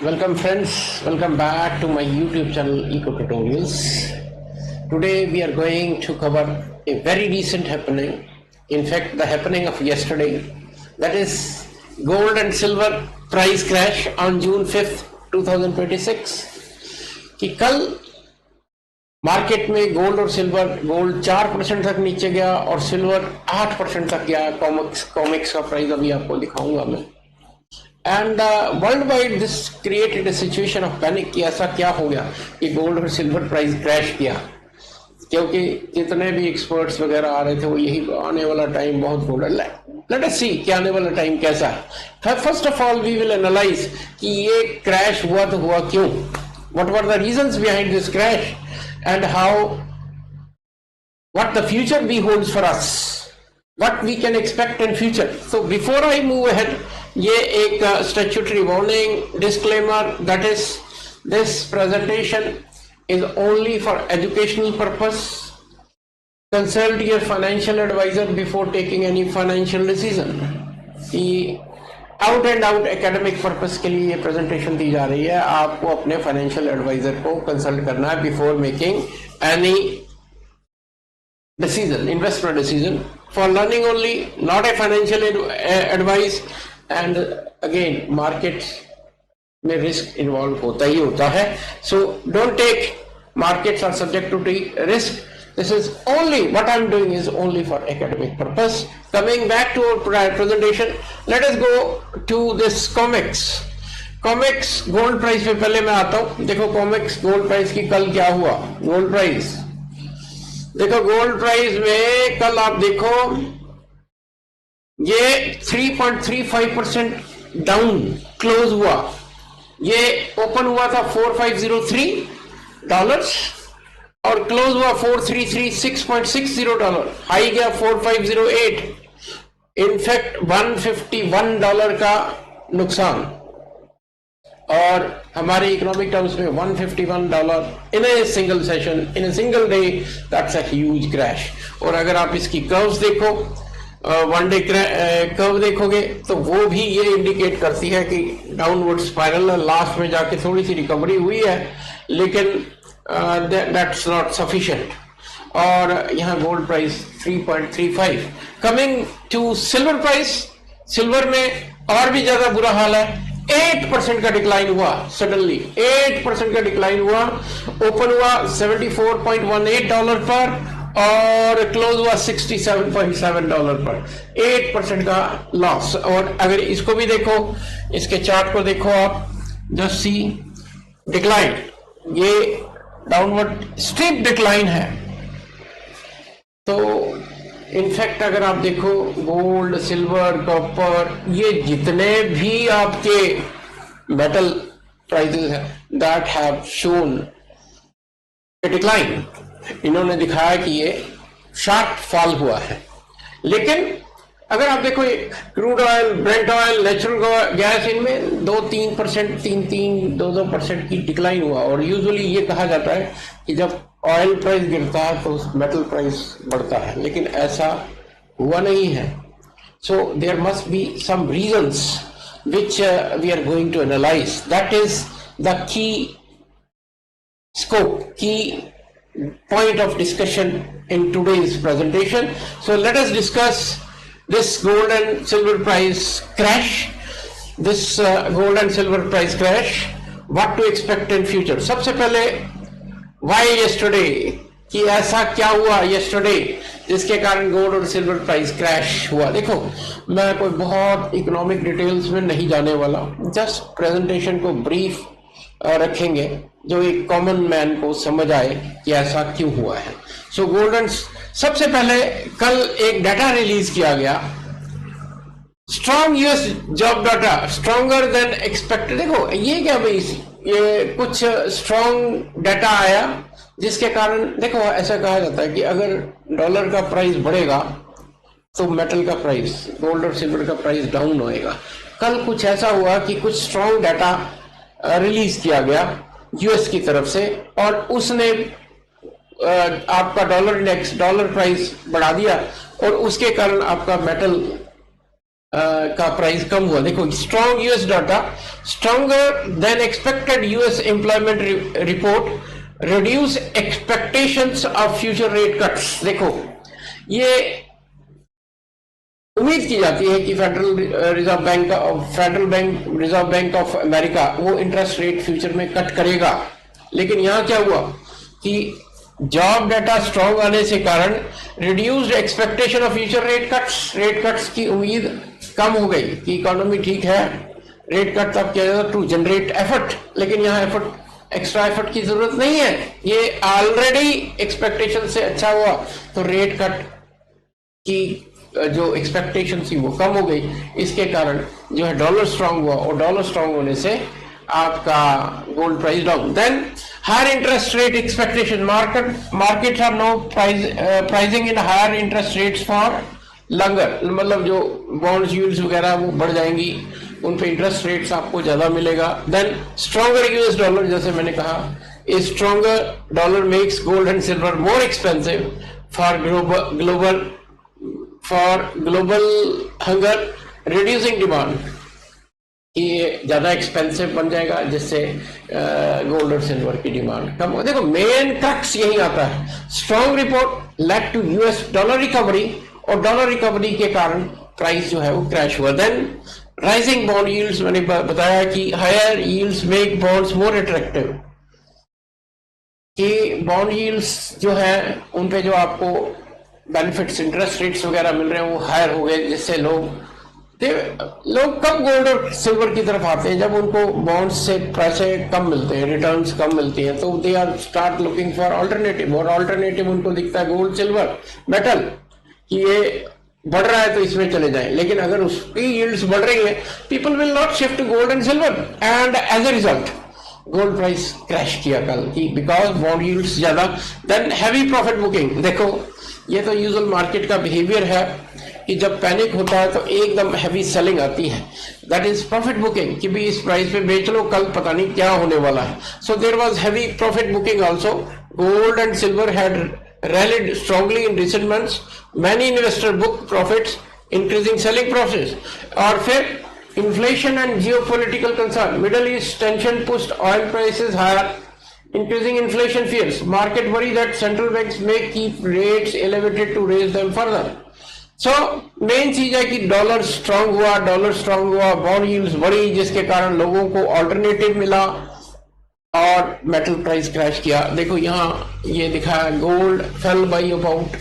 Welcome friends, welcome back to my YouTube channel Eco Tutorials. Today we are going to cover a very recent happening, in fact the happening of yesterday, that is gold and silver price crash on June 5th, 2026 कि कल market में gold और silver, gold 4% तक नीचे गया और silver 8% तक गया। कॉमिक्स का प्राइस अभी आपको दिखाऊंगा मैं। And world wide this created a situation of panic कि ऐसा क्या हो गया कि गोल्ड और सिल्वर प्राइस क्रैश किया, क्योंकि जितने भी एक्सपर्ट्स वगैरह आ रहे थे वो यही आने वाला टाइम बहुत गोल्ड। लेट अस सी कि आने वाला टाइम कैसा है। First of all we will analyse कि ये क्रैश हुआ तो हुआ क्यों, what were the reasons behind this crash and what the future beholds for us, what we can expect in future. So before I move ahead, ये एक statutory warning disclaimer, that is this presentation is only for educational purpose. Consult your financial advisor before taking any financial decision. कि out and out academic purpose के लिए ये presentation दी जा रही है। आपको अपने फाइनेंशियल एडवाइजर को कंसल्ट करना है before making any decision, investment decision, for learning only, not a financial advice. And again market में रिस्क इन्वॉल्व होता ही होता है, so don't take, markets are subject to risk. This is only, what I'm doing is only for academic purpose. Coming back to our presentation, let us go to this COMEX. COMEX gold price पे पहले मैं आता हूं। देखो COMEX gold price की कल क्या हुआ। गोल्ड प्राइस देखो, गोल्ड प्राइस में कल आप देखो ये 3.35% डाउन क्लोज हुआ। ये ओपन हुआ था $4503 और क्लोज हुआ $4336.60, हाई गया 4508, इनफैक्ट $151 का नुकसान। और हमारे इकोनॉमिक टर्म्स में $151 in a single session, in a single day, that's a huge crash. और अगर आप इसकी कर्व्स देखो, वन डे कर्व देखोगे तो वो भी ये इंडिकेट करती है कि डाउनवर्ड स्पाइरल, लास्ट में जाके थोड़ी सी रिकवरी हुई है, लेकिन that's not sufficient. और यहाँ gold price 3.35. Coming to silver price, silver में और भी ज्यादा बुरा हाल है। 8% का डिक्लाइन हुआ, सडनली 8% का डिक्लाइन हुआ। ओपन हुआ $74.18 पर और क्लोज हुआ $67.7 पर, 8% का लॉस। और अगर इसको भी देखो, इसके चार्ट को देखो आप, जस्ट सी डिक्लाइन, ये डाउनवर्ड स्टीप डिक्लाइन है। तो इनफैक्ट अगर आप देखो गोल्ड, सिल्वर, कॉपर, ये जितने भी आपके मेटल प्राइसेस हैं, that have shown A decline. इन्होंने दिखाया कि ये शार्प फॉल हुआ है। लेकिन अगर आप देखो crude oil, Brent oil, natural gas, इनमें 2-3%, 2% की डिक्लाइन हुआ। और यूजुअली ये कहा जाता है कि जब ऑयल प्राइस गिरता है तो मेटल प्राइस बढ़ता है, लेकिन ऐसा हुआ नहीं है। So there must be some reasons which we are going to analyze. That is the key scope, key point of discussion in today's presentation. So let us discuss this gold and silver price crash, this gold and silver price crash, what to expect in future. सबसे पहले why yesterday, कि ऐसा क्या हुआ yesterday जिसके कारण gold और silver price crash हुआ। देखो, मैं कोई बहुत इकोनॉमिक डिटेल्स में नहीं जाने वाला, जस्ट प्रेजेंटेशन को ब्रीफ रखेंगे जो एक कॉमन मैन को समझ आए कि ऐसा क्यों हुआ है। सो गोल्डन, सबसे पहले कल एक डाटा रिलीज किया गया, strong US job data, stronger than expected. देखो ये क्या भाई, ये कुछ स्ट्रॉन्ग डाटा आया जिसके कारण, देखो ऐसा कहा जाता है कि अगर डॉलर का प्राइस बढ़ेगा तो मेटल का प्राइस, गोल्ड और सिल्वर का प्राइस डाउन होएगा। कल कुछ ऐसा हुआ कि कुछ स्ट्रॉन्ग डाटा रिलीज किया गया यूएस की तरफ से और उसने आपका डॉलर इंडेक्स, डॉलर प्राइस बढ़ा दिया और उसके कारण आपका मेटल का प्राइस कम हुआ। देखो strong US data stronger than expected US employment report reduce expectations of future rate cuts. देखो ये उम्मीद की जाती है कि federal reserve bank of America वो इंटरेस्ट रेट फ्यूचर में कट करेगा, लेकिन यहां क्या हुआ कि जॉब डाटा स्ट्रॉन्ग आने से कारण reduced expectation of future rate cuts की उम्मीद कम हो गई कि इकोनॉमी ठीक है, रेट कट तब किया जाता टू जनरेट एफर्ट, लेकिन यहाँ एक्स्ट्रा एफर्ट की जरूरत नहीं है, ये ऑलरेडी एक्सपेक्टेशन से अच्छा हुआ, तो रेट कट की जो एक्सपेक्टेशन थी वो कम हो गई। इसके कारण जो है डॉलर स्ट्रांग हुआ, और डॉलर स्ट्रांग होने से आपका gold price down. Then higher interest rate expectation, markets are now pricing in higher interest rates for longer, मतलब जो बॉन्ड्स यील्ड्स वगैरह वो बढ़ जाएंगी, उन पे इंटरेस्ट रेट्स आपको ज्यादा मिलेगा। देन स्ट्रॉन्गर यूएस डॉलर, जैसे मैंने कहा, a stronger dollar makes gold and silver more expensive for global hunger reducing demand, ये ज्यादा एक्सपेंसिव बन जाएगा, जिससे गोल्ड और सिल्वर की डिमांड कम हो। देखो मेन क्रक्स यही आता है, strong report led to US dollar recovery, और डॉलर रिकवरी के कारण प्राइस जो है वो क्रैश हुआ। देन राइजिंग बॉन्ड यील्ड्स, मैंने बताया कि higher yields make bonds more attractive, कि बॉन्ड यील्ड्स जो है उन पे जो आपको बेनिफिट्स इंटरेस्ट रेट्स वगैरह मिल रहे हैं वो हायर हो गए, जिससे लोग कब गोल्ड और सिल्वर की तरफ आते हैं, जब उनको बॉन्ड्स से पैसे कम मिलते हैं, रिटर्न्स कम मिलती हैं, तो they are start looking for alternative, और ऑल्टरनेटिव उनको दिखता है गोल्ड सिल्वर मेटल, कि ये बढ़ रहा है तो इसमें चले जाएं। लेकिन अगर उसकी यील्ड्स बढ़ रही है, people will not shift gold and silver, and as a result gold price crash किया कल की, बिकॉज बॉन्ड यील्ड्स ज्यादा। देन हैवी प्रॉफिट बुकिंग, देखो ये तो यूजुअल मार्केट का बिहेवियर है कि जब पैनिक होता है तो एकदम हैवी सेलिंग आती है, दैट इज प्रॉफिट बुकिंग, कि भी इस प्राइस पे बेच लो, कल पता नहीं क्या होने वाला है। So there was heavy profit booking also, gold and silver had rallied strongly in recent months, many investor book profits, increasing selling process। और फिर inflation and geopolitical concern, Middle East tension pushed oil prices higher, increasing inflation fears, market worry that central banks may keep rates elevated to raise them further। So main चीज है कि dollar strong हुआ, bond yields बढ़ी, जिसके कारण लोगों को alternative मिला और मेटल प्राइस क्रैश किया। देखो यहाँ ये दिखा है, gold fell by about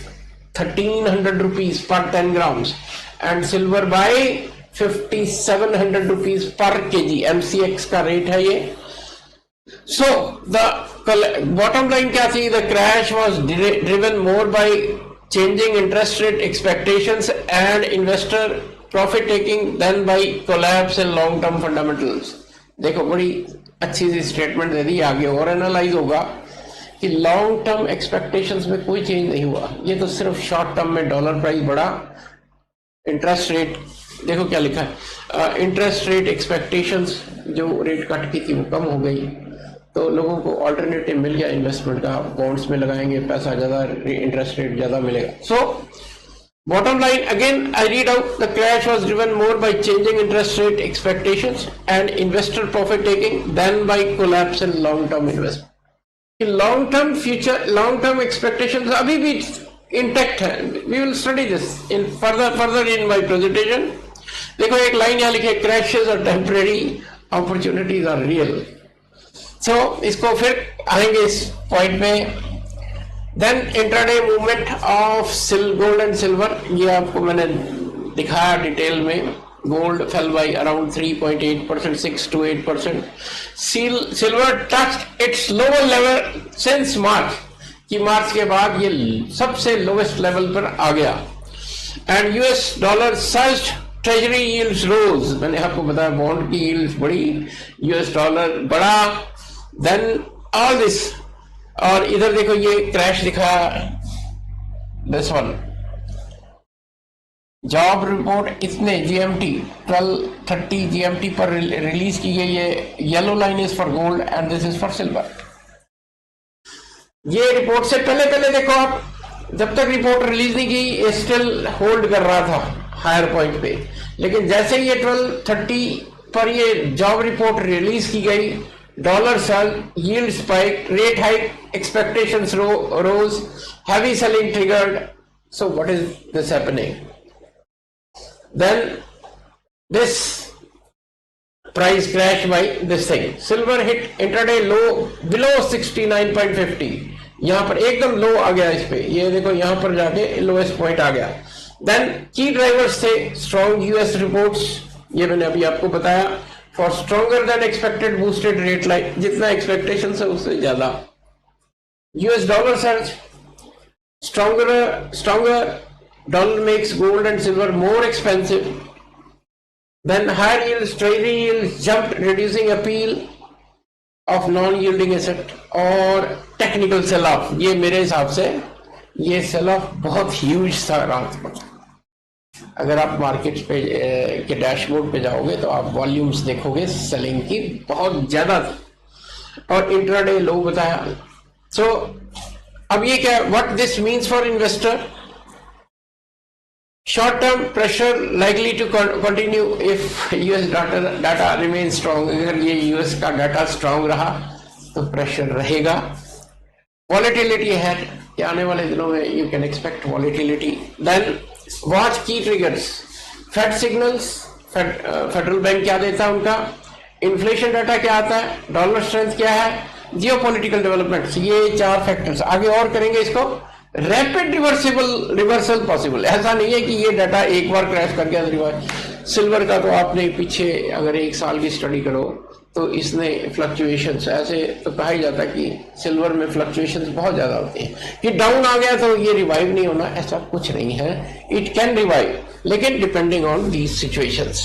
1300 rupees पर 10 grams and silver by 5700 rupees पर केजी, MCX का रेट है ये। सो द बॉटम लाइन क्या थी, the crash was driven more by changing interest rate expectations and investor profit taking than by collapse in long term fundamentals. देखो बड़ी अच्छी सी statement दे दी, आगे और एनालाइज होगा कि लॉन्ग टर्म एक्सपेक्टेशंस में कोई चेंज नहीं हुआ, ये तो सिर्फ शॉर्ट टर्म में डॉलर प्राइस बढ़ा, इंटरेस्ट रेट देखो क्या लिखा है, इंटरेस्ट रेट एक्सपेक्टेशंस जो रेट कट की थी वो कम हो गई, तो लोगों को ऑल्टरनेटिव मिल गया इन्वेस्टमेंट का, बॉन्ड्स में लगाएंगे पैसा ज्यादा, इंटरेस्ट रेट ज्यादा मिलेगा। सो bottom line again I read out, the crash was driven more by changing interest rate expectations and investor profit taking than by collapse in long term investment। in long term expectations अभी भी intact है, we will study this in further in my presentation। देखो एक line यहाँ लिखी है, crashes are temporary, opportunities are real। so इसको फिर आएंगे इस पॉइंट पे। Then intraday movement of gold and silver, ये आपको मैंने दिखाया डिटेल में। Gold fell by around 3.8%, 6 to 8%। Silver touched its lower level since March, कि मार्च के बाद ये सबसे लोवेस्ट लेवल पर आ गया। And US dollar surged, treasury yields rose, मैंने आपको बताया बॉन्ड की यील्ड्स बढ़ी, यूएस डॉलर बढ़ा। देन ऑल दिस, और इधर देखो ये क्रैश दिखा, दिस वन जॉब रिपोर्ट इतने जीएमटी 12:30 जीएमटी पर रिलीज की गई है। Yellow line is for gold and this is for silver. ये रिपोर्ट से पहले देखो आप, जब तक रिपोर्ट रिलीज नहीं की स्टिल होल्ड कर रहा था हायर पॉइंट पे, लेकिन जैसे ये 12:30 पर ये जॉब रिपोर्ट रिलीज की गई, dollar sell, yield spike, rate hike expectations rose, heavy selling triggered. So what is this happening? Then this price crash by this thing. Silver hit intraday low below 69.50. यहां पर एकदम लो आ गया इस पे, ये देखो यहां पर जाके लोएस्ट पॉइंट आ गया. देन की ड्राइवर्स थे स्ट्रॉन्ग यूएस रिपोर्ट्स, ये मैंने अभी आपको बताया. For stronger than expected boosted rate line, जितना एक्सपेक्टेशन है उससे ज्यादा. US dollar surge, stronger dollar makes gold and silver more expensive. Then higher yields, treasury yields jumped, reducing appeal of non-yielding asset. और टेक्निकल सेल ऑफ, ये मेरे हिसाब से ये सेल ऑफ बहुत ह्यूज था रात को. अगर आप मार्केट पे के डैशबोर्ड पे जाओगे तो आप वॉल्यूम्स देखोगे सेलिंग की बहुत ज्यादा थी, और इंट्राडे लो बताया. सो अब ये क्या, what this means for investor? Short term pressure likely to continue if US data remain strong. अगर ये यूएस का डाटा स्ट्रॉन्ग रहा तो प्रेशर रहेगा. वॉलेटिलिटी है कि आने वाले दिनों में you can expect volatility. Then watch key triggers, Fed signals, federal bank क्या देता है उनका, इन्फ्लेशन डाटा क्या आता है, डॉलर स्ट्रेंथ क्या है, जियोपॉलिटिकल डेवलपमेंट्स. ये चार फैक्टर्स आगे और करेंगे इसको. रैपिड रिवर्सल पॉसिबल, ऐसा नहीं है कि ये डाटा एक बार क्रैश कर गया. सिल्वर का तो आपने पीछे अगर एक साल की स्टडी करो तो इसने फ्लक्चुएशंस, ऐसे तो कहा ही जाता है कि सिल्वर में फ्लक्चुएशंस बहुत ज्यादा होती हैं, कि डाउन आ गया तो ये रिवाइव नहीं होना, ऐसा कुछ नहीं है. इट कैन रिवाइव, लेकिन डिपेंडिंग ऑन दीज सिचुएशंस.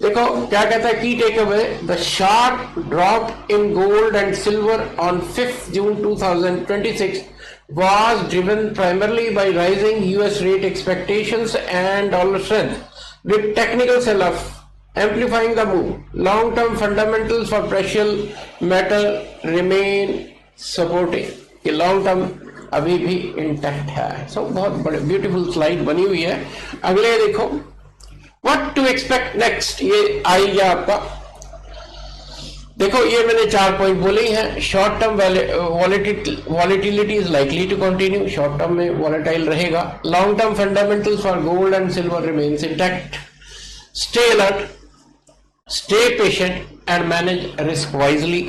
देखो क्या कहता है key takeaway, the sharp drop in gold and silver on 5 June 2026 was driven primarily by rising US rate expectations and dollar strength, with technical sell-off amplifying the move. Long-term fundamentals for precious metal remain supporting. कि long term अभी भी intact है. So बहुत बड़े beautiful slide बनी हुई है. अगले देखो what to expect next, ये आई गया आपका. देखो ये मैंने 4 पॉइंट बोले ही हैं. Short term volatility is likely to continue, short term में वॉलेटाइल रहेगा. Long term fundamentals for gold and silver remains intact. Stay alert, stay patient and manage risk wisely.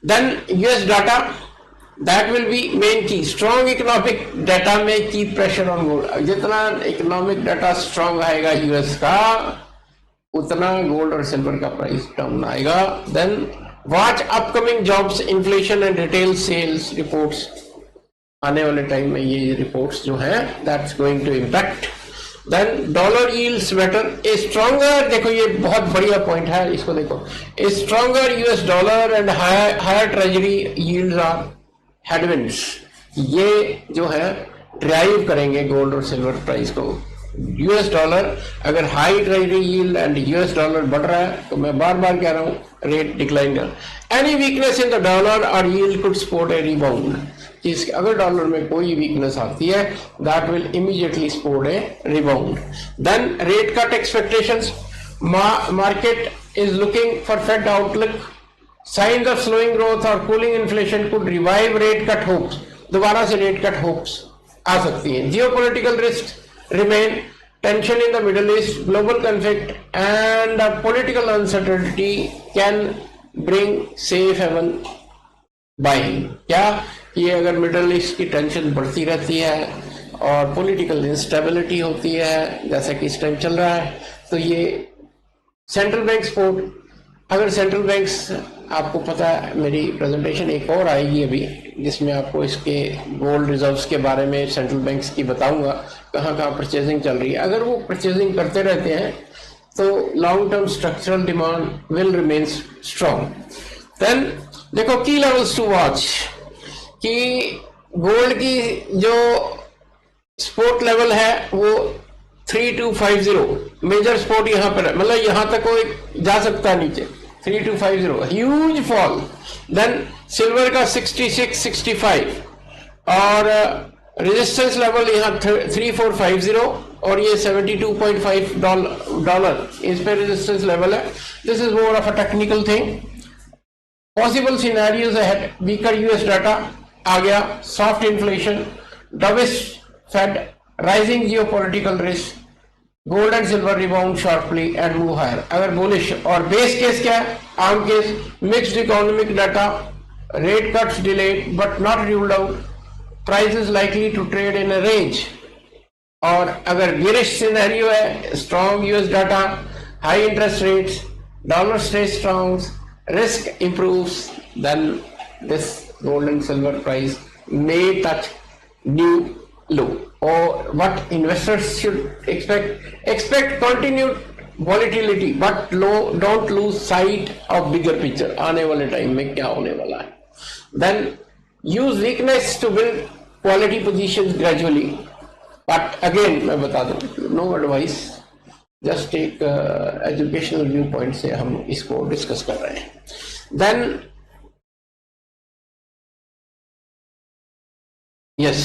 Then US data, that will be main key. Strong economic data में key pressure on gold. जितना economic data strong आएगा US का, उतना gold और silver का price down आएगा. Then watch upcoming jobs, inflation and retail sales reports. आने वाले टाइम में ये रिपोर्ट्स जो है that's going to impact. Then dollar yields better, a stronger, देखो ये बहुत बढ़िया पॉइंट है, इसको देखो. A stronger US dollar and higher treasury yields are headwinds. ये जो है ड्राइव करेंगे गोल्ड और सिल्वर प्राइस को. यूएस डॉलर अगर high treasury yield and US dollar बढ़ रहा है तो मैं बार बार कह रहा हूं रेट डिक्लाइन कर. Any weakness in the dollar और yield could support a rebound. अगर डॉलर में कोई वीकनेस आती है that will immediately support a rebound. Then rate cut expectations, market is looking for Fed outlook. Signs of slowing growth और cooling inflation could revive rate cut hopes. दोबारा से rate cut hopes आ सकती है. Geopolitical risk remain, tension in the Middle East, global conflict and political uncertainty can bring safe haven buying. क्या ये अगर middle east की टेंशन बढ़ती रहती है और पॉलिटिकल इंस्टेबिलिटी होती है जैसा कि इस टाइम चल रहा है, तो ये सेंट्रल बैंक सपोर्ट. अगर सेंट्रल बैंक्स, आपको पता है मेरी प्रेजेंटेशन एक और आएगी अभी जिसमें आपको इसके गोल्ड रिजर्व्स के बारे में सेंट्रल बैंक्स की बताऊंगा कहाँ कहाँ परचेजिंग चल रही है. अगर वो परचेजिंग करते रहते हैं तो long term structural demand will remain strong. Then देखो की लेवल्स टू वॉच, कि गोल्ड की जो सपोर्ट लेवल है वो 3250 मेजर सपोर्ट यहाँ पर है, मतलब यहाँ तक वो जा सकता है नीचे. 3250 ह्यूज फॉल. देन सिल्वर का 6665 और रेजिस्टेंस लेवल यहाँ 3450 और ये 72.5 डॉलर इस पे रेजिस्टेंस लेवल है. This is more of a technical thing. Possible scenarios ahead, weaker US data आ गया, soft inflation, dovish Fed, rising geopolitical risk, gold and silver rebound sharply and move higher. अगर bullish और base case क्या है, आम case, mixed economic data, rate cuts delayed but not ruled out, price is likely to trade in a range. और अगर bearish scenario है, strong US data, high interest rates, dollar stay strong, risk improves, then this gold and silver price may touch new low. Or what investors should expect continued volatility, but don't lose sight of bigger picture. आने वाले time में क्या होने वाला है. Then use weakness to build quality positions gradually. But again मैं बता दूं, no advice, जस्ट एक एजुकेशनल व्यू पॉइंट से हम इसको डिस्कस कर रहे हैं. Then yes,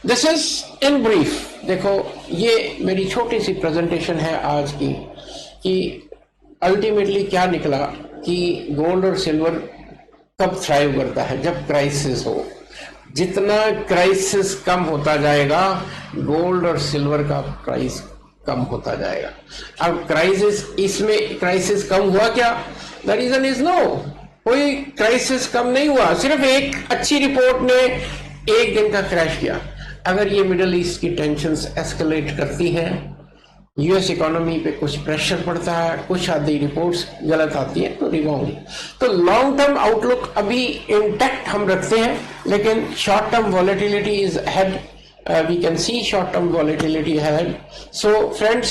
this is in brief. देखो ये मेरी छोटी सी प्रेजेंटेशन है आज की, कि अल्टीमेटली क्या निकला कि गोल्ड और सिल्वर कब थ्राइव करता है, जब क्राइसिस हो. जितना क्राइसिस कम होता जाएगा, गोल्ड और सिल्वर का प्राइस कम होता जाएगा. अब क्राइसिस, इसमें क्राइसिस कम हुआ क्या? द रीजन इज नो, कोई क्राइसिस कम नहीं हुआ. सिर्फ एक अच्छी रिपोर्ट ने एक दिन का क्रैश किया. अगर ये मिडिल ईस्ट की टेंशन्स एस्केलेट करती हैं, यूएस इकोनॉमी पे कुछ प्रेशर पड़ता है, कुछ आधी रिपोर्ट्स गलत आती है, तो रिबाउंड. तो लॉन्ग टर्म आउटलुक अभी इंटैक्ट हम रखते हैं, लेकिन short term volatility is head. We can see short-term volatility ahead. So friends,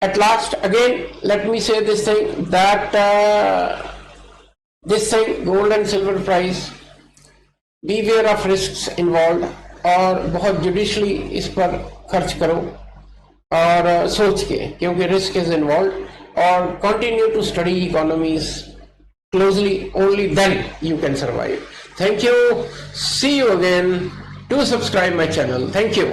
at last again let me say this thing, that this thing, gold and silver price, beware of risks involved, और बहुत judicially इस पर खर्च करो और सोच के, क्योंकि रिस्क इज इन्वॉल्व. और continue to study economies closely, only then you can survive. Thank you. See you again. Do subscribe my channel. Thank you.